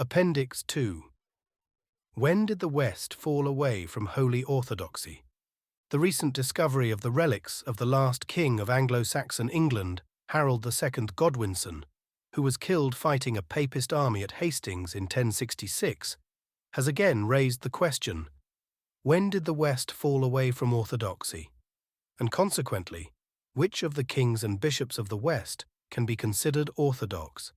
Appendix 2. When did the West fall away from Holy Orthodoxy? The recent discovery of the relics of the last king of Anglo-Saxon England, Harold II Godwinson, who was killed fighting a papist army at Hastings in 1066, has again raised the question, when did the West fall away from orthodoxy? And consequently, which of the kings and bishops of the West can be considered orthodox?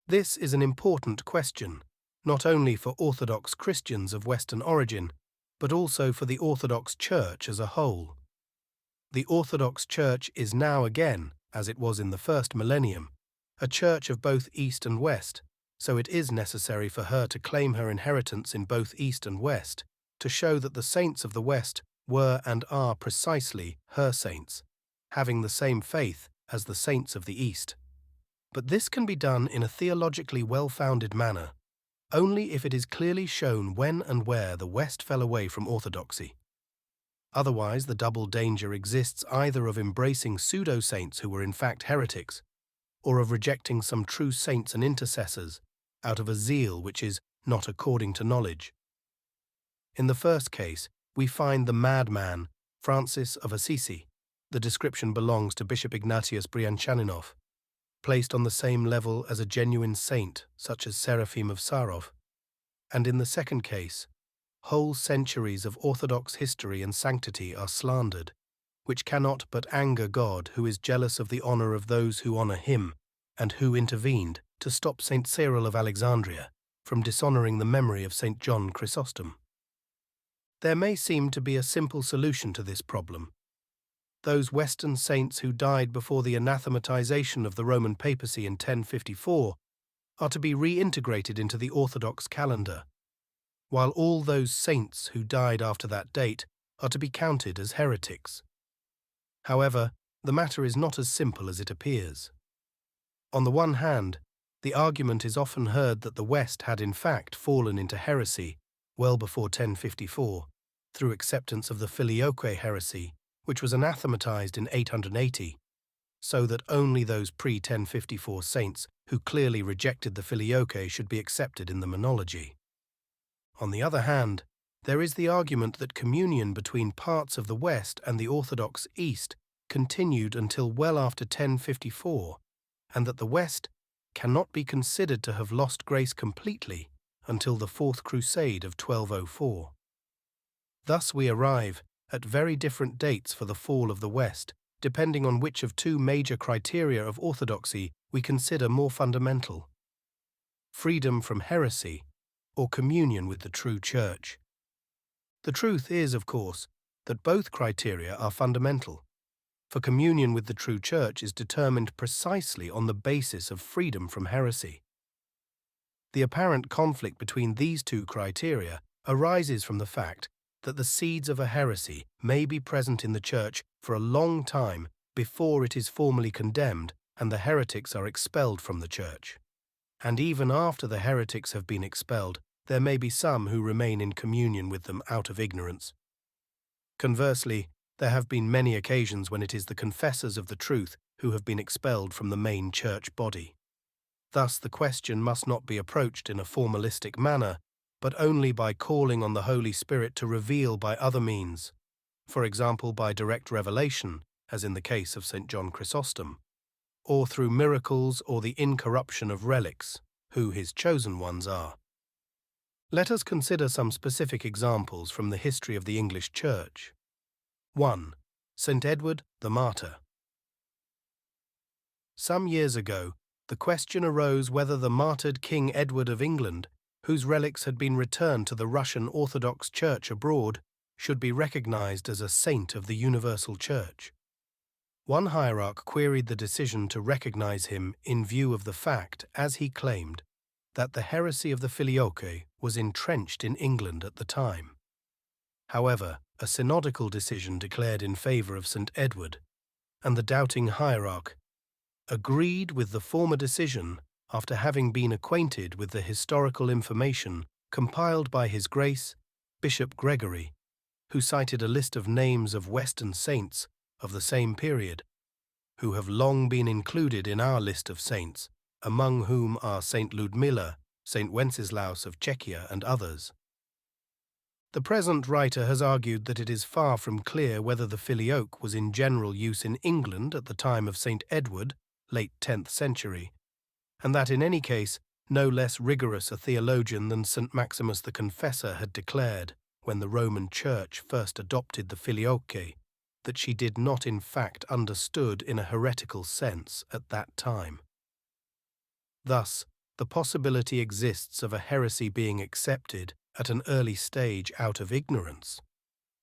This is an important question, not only for Orthodox Christians of Western origin, but also for the Orthodox Church as a whole. The Orthodox Church is now again, as it was in the first millennium, a church of both East and West, so it is necessary for her to claim her inheritance in both East and West, to show that the saints of the West were and are precisely her saints, having the same faith as the saints of the East. But this can be done in a theologically well-founded manner, only if it is clearly shown when and where the West fell away from orthodoxy. Otherwise, the double danger exists either of embracing pseudo-saints who were in fact heretics, or of rejecting some true saints and intercessors out of a zeal which is not according to knowledge. In the first case, we find the madman, Francis of Assisi, the description belongs to Bishop Ignatius Brianchaninov, placed on the same level as a genuine saint such as Seraphim of Sarov, and in the second case, whole centuries of Orthodox history and sanctity are slandered, which cannot but anger God, who is jealous of the honor of those who honor him, and who intervened to stop St. Cyril of Alexandria from dishonoring the memory of St. John Chrysostom. There may seem to be a simple solution to this problem. Those Western saints who died before the anathematization of the Roman papacy in 1054 are to be reintegrated into the Orthodox calendar, while all those saints who died after that date are to be counted as heretics. However, the matter is not as simple as it appears. On the one hand, the argument is often heard that the West had in fact fallen into heresy well before 1054, through acceptance of the Filioque heresy, which was anathematized in 880, so that only those pre-1054 saints who clearly rejected the Filioque should be accepted in the Monology. On the other hand, there is the argument that communion between parts of the West and the Orthodox East continued until well after 1054, and that the West cannot be considered to have lost grace completely until the Fourth Crusade of 1204. Thus we arrive at very different dates for the fall of the West, depending on which of two major criteria of orthodoxy we consider more fundamental: freedom from heresy or communion with the true Church. The truth is, of course, that both criteria are fundamental, for communion with the true Church is determined precisely on the basis of freedom from heresy. The apparent conflict between these two criteria arises from the fact that the seeds of a heresy may be present in the Church for a long time before it is formally condemned and the heretics are expelled from the Church. And even after the heretics have been expelled, there may be some who remain in communion with them out of ignorance. Conversely, there have been many occasions when it is the confessors of the truth who have been expelled from the main Church body. Thus, the question must not be approached in a formalistic manner, but only by calling on the Holy Spirit to reveal by other means, for example by direct revelation, as in the case of St. John Chrysostom, or through miracles or the incorruption of relics, who his chosen ones are. Let us consider some specific examples from the history of the English Church. 1. St. Edward the Martyr. Some years ago, the question arose whether the martyred King Edward of England, whose relics had been returned to the Russian Orthodox Church abroad, should be recognized as a saint of the Universal Church. One hierarch queried the decision to recognize him in view of the fact, as he claimed, that the heresy of the Filioque was entrenched in England at the time. However, a synodical decision declared in favor of St. Edward, and the doubting hierarch agreed with the former decision after having been acquainted with the historical information compiled by His Grace, Bishop Gregory, who cited a list of names of Western saints of the same period, who have long been included in our list of saints, among whom are Saint Ludmilla, St. Wenceslaus of Czechia, and others. The present writer has argued that it is far from clear whether the filioque was in general use in England at the time of St. Edward, late 10th century, and that in any case no less rigorous a theologian than St. Maximus the Confessor had declared, when the Roman Church first adopted the filioque, that she did not in fact understood in a heretical sense at that time. Thus, the possibility exists of a heresy being accepted at an early stage out of ignorance,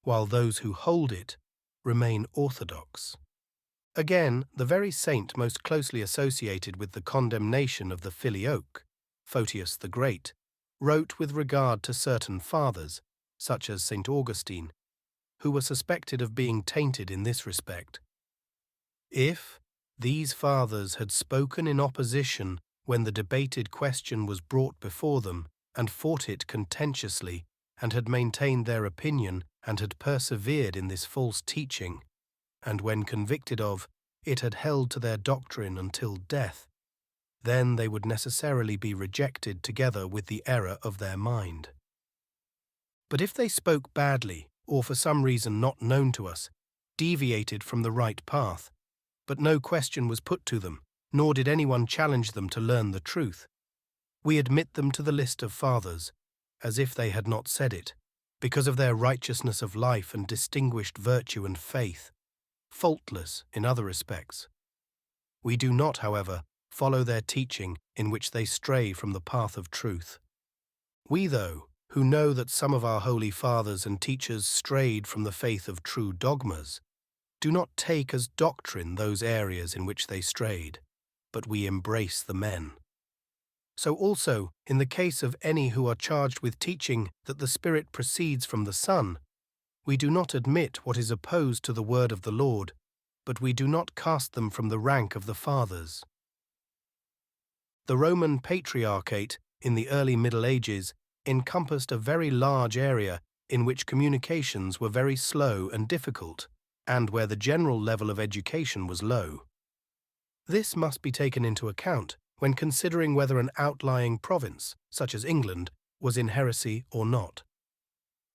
while those who hold it remain orthodox. Again, the very saint most closely associated with the condemnation of the filioque, Photius the Great, wrote with regard to certain fathers, such as St. Augustine, who were suspected of being tainted in this respect. If these fathers had spoken in opposition when the debated question was brought before them, and fought it contentiously, and had maintained their opinion, and had persevered in this false teaching, and when convicted of it had held to their doctrine until death, then they would necessarily be rejected together with the error of their mind. But if they spoke badly, or for some reason not known to us, deviated from the right path, but no question was put to them, nor did anyone challenge them to learn the truth, we admit them to the list of fathers, as if they had not said it, because of their righteousness of life and distinguished virtue and faith, faultless in other respects. We do not, however, follow their teaching in which they stray from the path of truth. We, though, who know that some of our holy fathers and teachers strayed from the faith of true dogmas, do not take as doctrine those areas in which they strayed, but we embrace the men. So also, in the case of any who are charged with teaching that the Spirit proceeds from the Son, we do not admit what is opposed to the word of the Lord, but we do not cast them from the rank of the fathers. The Roman Patriarchate in the early Middle Ages encompassed a very large area in which communications were very slow and difficult, and where the general level of education was low. This must be taken into account when considering whether an outlying province, such as England, was in heresy or not.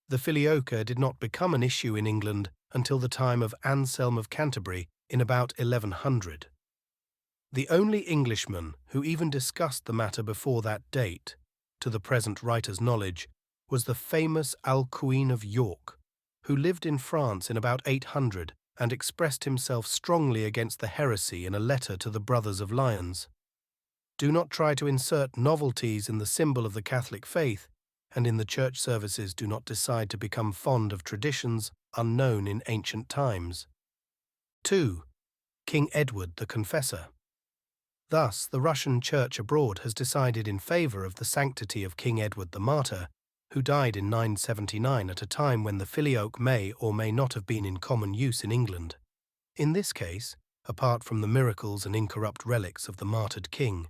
The filioque did not become an issue in England until the time of Anselm of Canterbury in about 1100. The only Englishman who even discussed the matter before that date, to the present writer's knowledge, was the famous Alcuin of York, who lived in France in about 800 and expressed himself strongly against the heresy in a letter to the Brothers of Lyons. Do not try to insert novelties in the symbol of the Catholic faith, and in the church services do not decide to become fond of traditions unknown in ancient times. 2. King Edward the Confessor. Thus, the Russian Church abroad has decided in favour of the sanctity of King Edward the Martyr, who died in 979 at a time when the filioque may or may not have been in common use in England. In this case, apart from the miracles and incorrupt relics of the martyred king,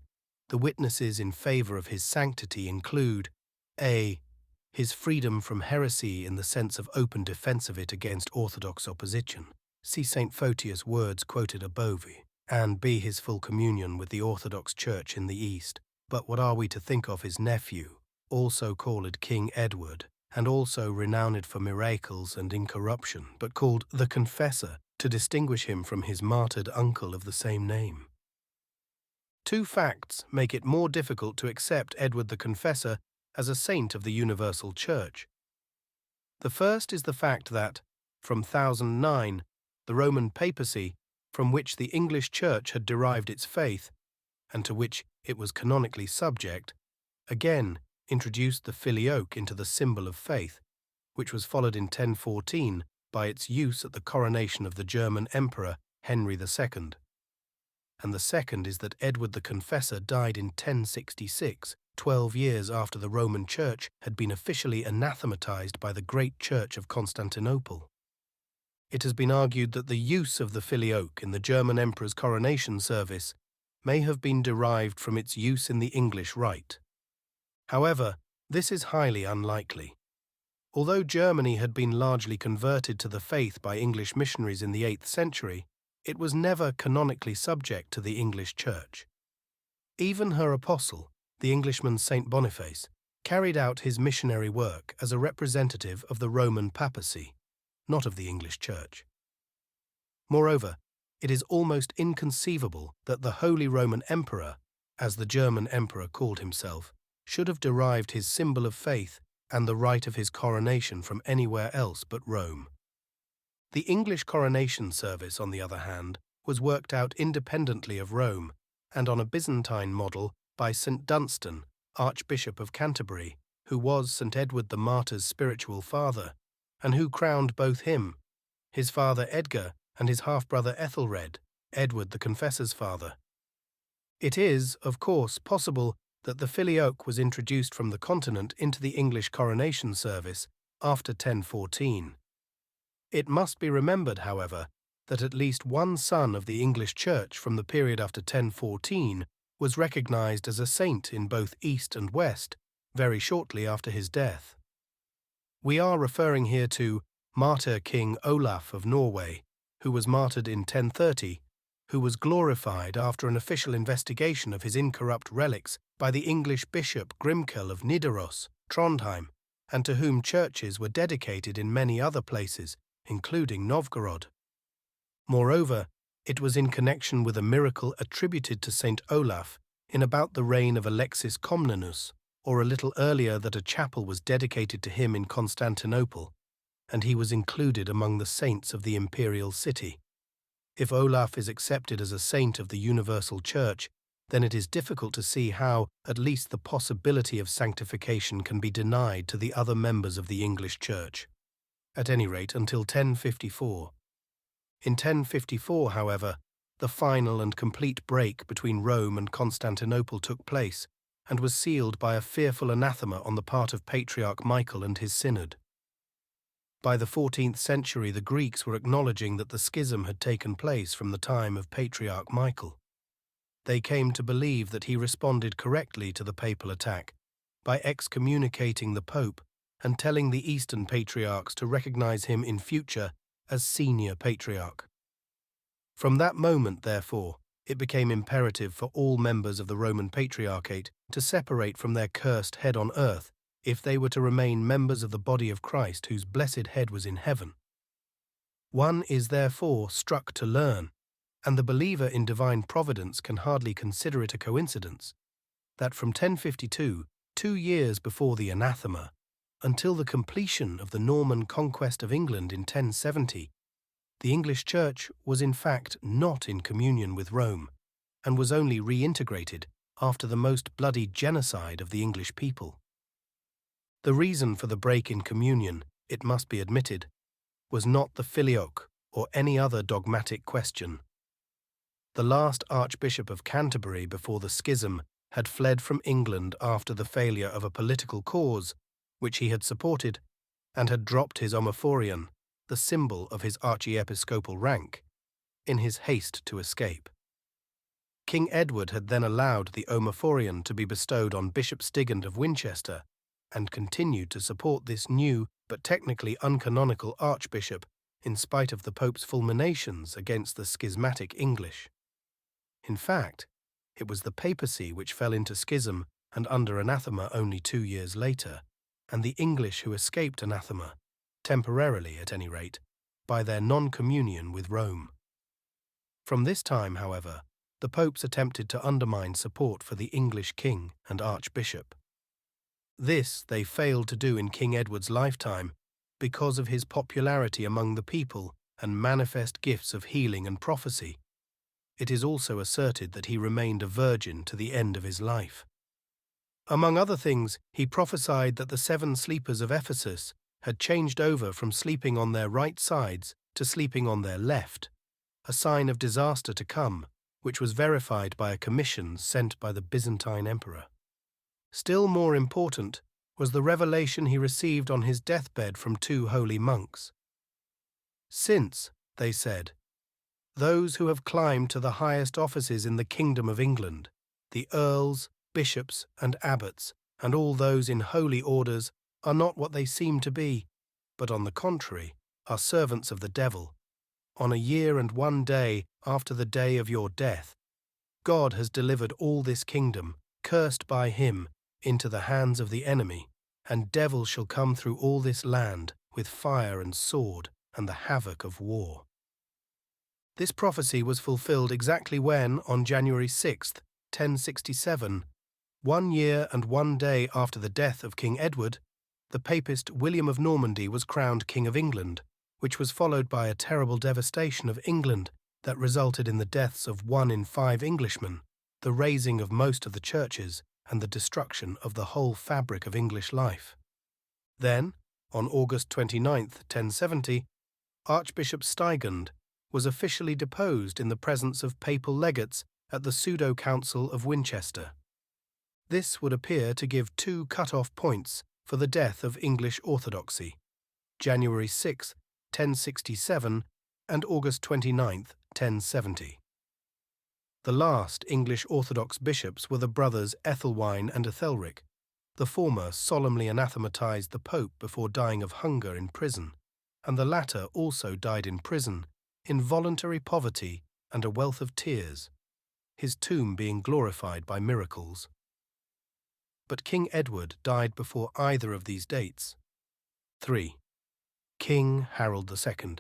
the witnesses in favour of his sanctity include a. His freedom from heresy in the sense of open defence of it against orthodox opposition. See St. Photius' words quoted above. And b. His full communion with the Orthodox Church in the East. But what are we to think of his nephew, also called King Edward, and also renowned for miracles and incorruption, but called the Confessor, to distinguish him from his martyred uncle of the same name? Two facts make it more difficult to accept Edward the Confessor as a saint of the universal Church. The first is the fact that, from 1009, the Roman papacy, from which the English Church had derived its faith, and to which it was canonically subject, again introduced the filioque into the symbol of faith, which was followed in 1014 by its use at the coronation of the German Emperor Henry II. And the second is that Edward the Confessor died in 1066, 12 years after the Roman Church had been officially anathematized by the great Church of Constantinople. It has been argued that the use of the filioque in the German Emperor's coronation service may have been derived from its use in the English rite. However, this is highly unlikely. Although Germany had been largely converted to the faith by English missionaries in the 8th century, it was never canonically subject to the English Church. Even her apostle, the Englishman Saint Boniface, carried out his missionary work as a representative of the Roman papacy, not of the English Church. Moreover, it is almost inconceivable that the Holy Roman Emperor, as the German emperor called himself, should have derived his symbol of faith and the rite of his coronation from anywhere else but Rome. The English coronation service, on the other hand, was worked out independently of Rome and on a Byzantine model by St. Dunstan, Archbishop of Canterbury, who was St. Edward the Martyr's spiritual father, and who crowned both him, his father Edgar, and his half-brother Ethelred, Edward the Confessor's father. It is, of course, possible that the filioque was introduced from the continent into the English coronation service after 1014. It must be remembered, however, that at least one son of the English Church from the period after 1014 was recognized as a saint in both East and West very shortly after his death. We are referring here to martyr King Olaf of Norway, who was martyred in 1030, who was glorified after an official investigation of his incorrupt relics by the English Bishop Grimkel of Nidaros, Trondheim, and to whom churches were dedicated in many other places, including Novgorod. Moreover, it was in connection with a miracle attributed to Saint Olaf in about the reign of Alexis Comnenus, or a little earlier, that a chapel was dedicated to him in Constantinople, and he was included among the saints of the imperial city. If Olaf is accepted as a saint of the universal church, then it is difficult to see how at least the possibility of sanctification can be denied to the other members of the English Church, at any rate until 1054. In 1054, however, the final and complete break between Rome and Constantinople took place and was sealed by a fearful anathema on the part of Patriarch Michael and his synod. By the 14th century, the Greeks were acknowledging that the schism had taken place from the time of Patriarch Michael. They came to believe that he responded correctly to the papal attack by excommunicating the Pope and telling the Eastern patriarchs to recognize him in future as senior patriarch. From that moment, therefore, it became imperative for all members of the Roman Patriarchate to separate from their cursed head on earth if they were to remain members of the body of Christ whose blessed head was in heaven. One is therefore struck to learn, and the believer in divine providence can hardly consider it a coincidence, that from 1052, 2 years before the anathema, until the completion of the Norman conquest of England in 1070, the English Church was in fact not in communion with Rome, and was only reintegrated after the most bloody genocide of the English people. The reason for the break in communion, it must be admitted, was not the filioque or any other dogmatic question. The last Archbishop of Canterbury before the schism had fled from England after the failure of a political cause which he had supported, and had dropped his omophorion, the symbol of his archiepiscopal rank, in his haste to escape. King Edward had then allowed the omophorion to be bestowed on Bishop Stigand of Winchester, and continued to support this new but technically uncanonical archbishop in spite of the Pope's fulminations against the schismatic English. In fact, it was the papacy which fell into schism and under anathema only 2 years later, and the English who escaped anathema, temporarily at any rate, by their non-communion with Rome. From this time, however, the popes attempted to undermine support for the English king and archbishop. This they failed to do in King Edward's lifetime because of his popularity among the people and manifest gifts of healing and prophecy. It is also asserted that he remained a virgin to the end of his life. Among other things, he prophesied that the 7 sleepers of Ephesus had changed over from sleeping on their right sides to sleeping on their left, a sign of disaster to come, which was verified by a commission sent by the Byzantine emperor. Still more important was the revelation he received on his deathbed from 2 holy monks. Since, they said, those who have climbed to the highest offices in the kingdom of England, the earls, bishops, and abbots, and all those in holy orders, are not what they seem to be, but on the contrary, are servants of the devil. On a year and 1 day after the day of your death, God has delivered all this kingdom, cursed by him, into the hands of the enemy, and devils shall come through all this land with fire and sword and the havoc of war. This prophecy was fulfilled exactly when, on January 6, 1067, 1 year and 1 day after the death of King Edward, the papist William of Normandy was crowned King of England, which was followed by a terrible devastation of England that resulted in the deaths of 1 in 5 Englishmen, the razing of most of the churches, and the destruction of the whole fabric of English life. Then, on August 29, 1070, Archbishop Stigand was officially deposed in the presence of papal legates at the pseudo-council of Winchester. This would appear to give 2 cut-off points for the death of English orthodoxy, January 6, 1067 and August 29, 1070. The last English Orthodox bishops were the brothers Ethelwine and Ethelric. The former solemnly anathematized the Pope before dying of hunger in prison, and the latter also died in prison, in voluntary poverty and a wealth of tears, his tomb being glorified by miracles. But King Edward died before either of these dates. 3. King Harold II.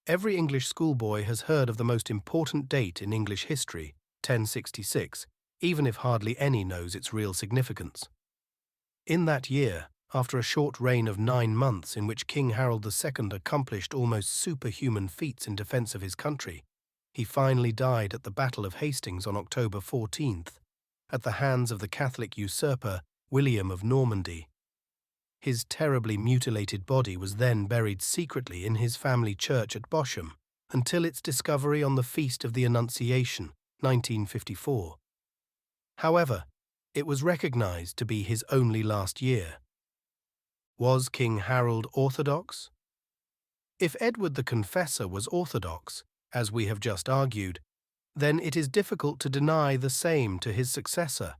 Every English schoolboy has heard of the most important date in English history, 1066, even if hardly any knows its real significance. In that year, after a short reign of 9 months in which King Harold II accomplished almost superhuman feats in defence of his country, he finally died at the Battle of Hastings on October 14th, at the hands of the Catholic usurper William of Normandy. His terribly mutilated body was then buried secretly in his family church at Bosham until its discovery on the Feast of the Annunciation, 1954. However, it was recognized to be his only last year. Was King Harold Orthodox? If Edward the Confessor was Orthodox, as we have just argued, then it is difficult to deny the same to his successor,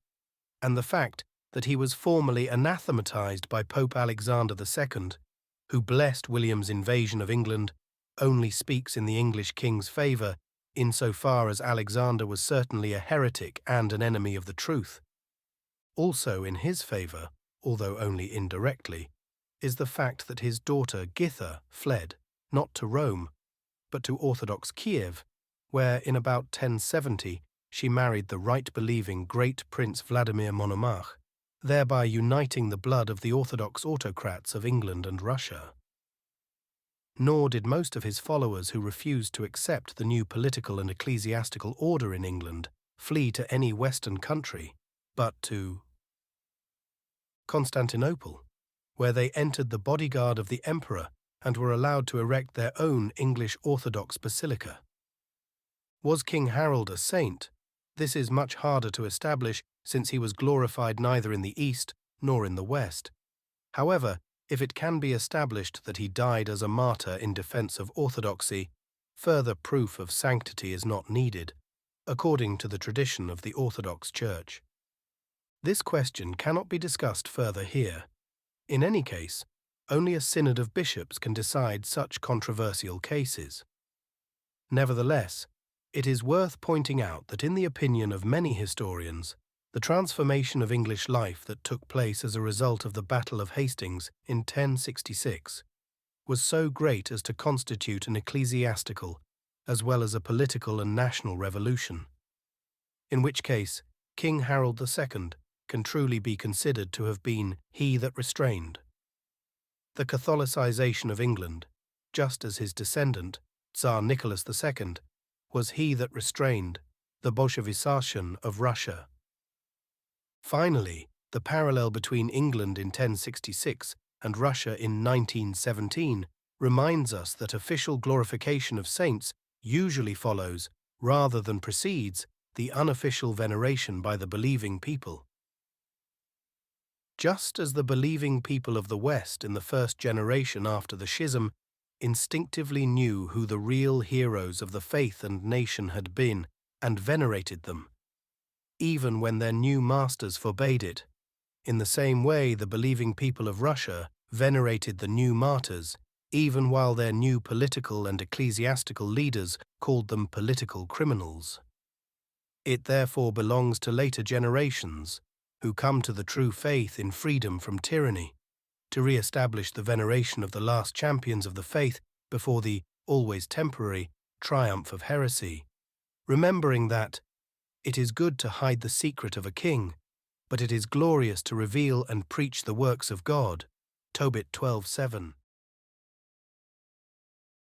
and the fact that he was formally anathematized by Pope Alexander II, who blessed William's invasion of England, only speaks in the English king's favour insofar as Alexander was certainly a heretic and an enemy of the truth. Also in his favour, although only indirectly, is the fact that his daughter Githa fled, not to Rome, but to Orthodox Kiev, where in about 1070 she married the right-believing great Prince Vladimir Monomach, thereby uniting the blood of the Orthodox autocrats of England and Russia. Nor did most of his followers who refused to accept the new political and ecclesiastical order in England flee to any Western country, but to Constantinople, where they entered the bodyguard of the emperor and were allowed to erect their own English Orthodox basilica. Was King Harold a saint? This is much harder to establish since he was glorified neither in the East nor in the West. However, if it can be established that he died as a martyr in defense of orthodoxy, further proof of sanctity is not needed, according to the tradition of the Orthodox Church. This question cannot be discussed further here. In any case, only a synod of bishops can decide such controversial cases. Nevertheless, it is worth pointing out that in the opinion of many historians, the transformation of English life that took place as a result of the Battle of Hastings in 1066 was so great as to constitute an ecclesiastical as well as a political and national revolution, in which case King Harold II can truly be considered to have been he that restrained. The Catholicization of England, just as his descendant, Tsar Nicholas II, was he that restrained the Bolshevization of Russia. Finally, the parallel between England in 1066 and Russia in 1917 reminds us that official glorification of saints usually follows, rather than precedes, the unofficial veneration by the believing people. Just as the believing people of the West in the first generation after the schism instinctively knew who the real heroes of the faith and nation had been and venerated them, even when their new masters forbade it, in the same way the believing people of Russia venerated the new martyrs, even while their new political and ecclesiastical leaders called them political criminals. It therefore belongs to later generations, who come to the true faith in freedom from tyranny, to re-establish the veneration of the last champions of the faith before the, always temporary, triumph of heresy, remembering that it is good to hide the secret of a king, but it is glorious to reveal and preach the works of God. Tobit 12:7.